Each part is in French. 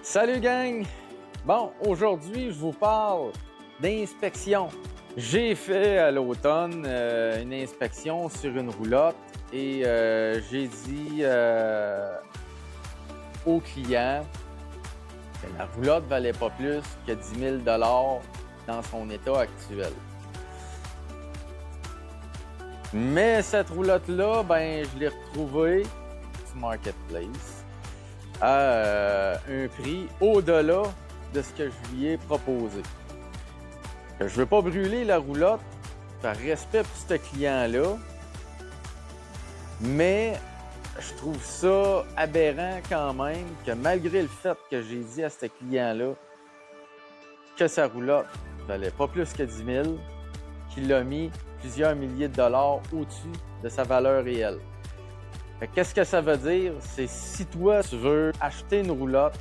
Salut gang! Bon, aujourd'hui, je vous parle d'inspection. J'ai fait à l'automne une inspection sur une roulotte et j'ai dit au client que la roulotte ne valait pas plus que 10 000 dans son état actuel. Mais cette roulotte-là, ben, je l'ai retrouvée sur Marketplace à un prix au-delà de ce que je lui ai proposé. Je ne veux pas brûler la roulotte par respect pour ce client-là, mais je trouve ça aberrant quand même que malgré le fait que j'ai dit à ce client-là que sa roulotte ne valait pas plus que 10 000, qu'il a mis plusieurs milliers de dollars au-dessus de sa valeur réelle. Qu'est-ce que ça veut dire? C'est si toi, tu veux acheter une roulotte,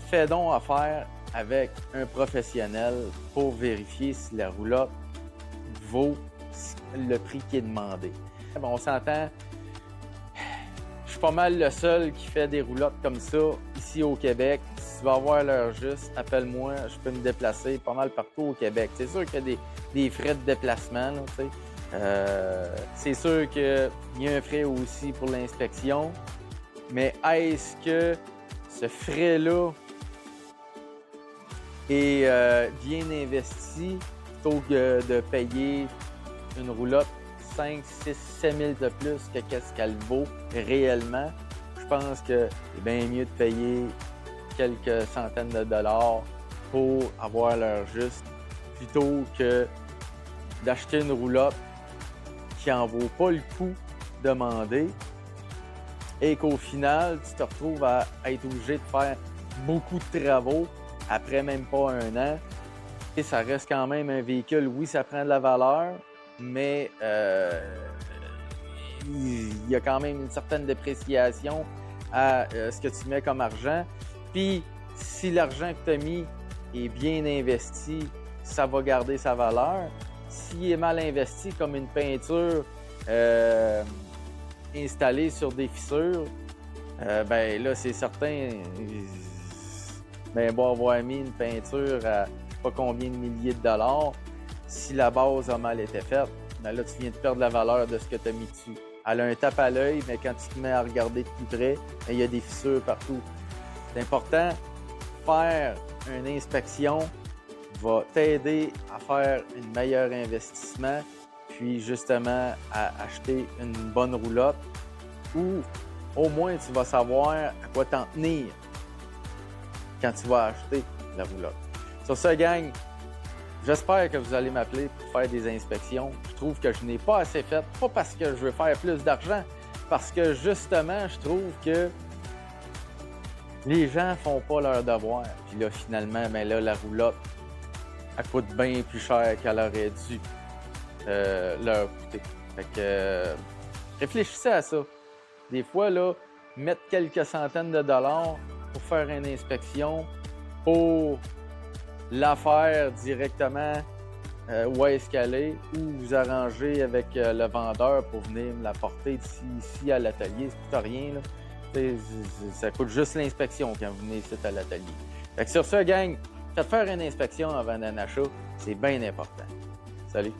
fais donc affaire avec un professionnel pour vérifier si la roulotte vaut le prix qui est demandé. Bon, on s'entend, je suis pas mal le seul qui fait des roulottes comme ça ici au Québec. Si tu vas avoir l'heure juste, appelle-moi, je peux me déplacer pas mal partout au Québec. C'est sûr qu'il y a des frais de déplacement, là, tu sais. C'est sûr qu'il y a un frais aussi pour l'inspection, mais est-ce que ce frais-là est bien investi plutôt que de payer une roulotte 5, 6, 7 000 de plus que qu'est-ce qu'elle vaut réellement? Je pense que c'est bien mieux de payer quelques centaines de dollars pour avoir l'heure juste plutôt que d'acheter une roulotte qui n'en vaut pas le coup demandé et qu'au final, tu te retrouves à être obligé de faire beaucoup de travaux après même pas un an. Et ça reste quand même un véhicule, oui, ça prend de la valeur, mais il y a quand même une certaine dépréciation à ce que tu mets comme argent. Puis, si l'argent que tu as mis est bien investi, ça va garder sa valeur. S'il est mal investi, comme une peinture installée sur des fissures, ben là, c'est certain, ben, bon, avoir mis une peinture à je sais pas combien de milliers de dollars, si la base a mal été faite, ben là, tu viens de perdre la valeur de ce que tu as mis dessus. Elle a un tape à l'œil, mais quand tu te mets à regarder de plus près, ben, il y a des fissures partout. C'est important, faire une inspection va t'aider à faire un meilleur investissement, puis justement à acheter une bonne roulotte ou au moins tu vas savoir à quoi t'en tenir quand tu vas acheter la roulotte. Sur ce, gang, j'espère que vous allez m'appeler pour faire des inspections. Je trouve que je n'ai pas assez fait, pas parce que je veux faire plus d'argent, parce que justement, je trouve que les gens font pas leur devoir. Puis là, finalement, ben là, la roulotte, elle coûte bien plus cher qu'elle aurait dû leur coûter. Fait que réfléchissez à ça. Des fois, là, mettre quelques centaines de dollars pour faire une inspection, pour la faire directement où est-ce qu'elle est, ou vous arranger avec le vendeur pour venir me la porter ici à l'atelier. Ça coûte rien, là. Ça coûte juste l'inspection quand vous venez ici à l'atelier. Fait que sur ce, gang, faites faire une inspection avant un achat, c'est bien important. Salut!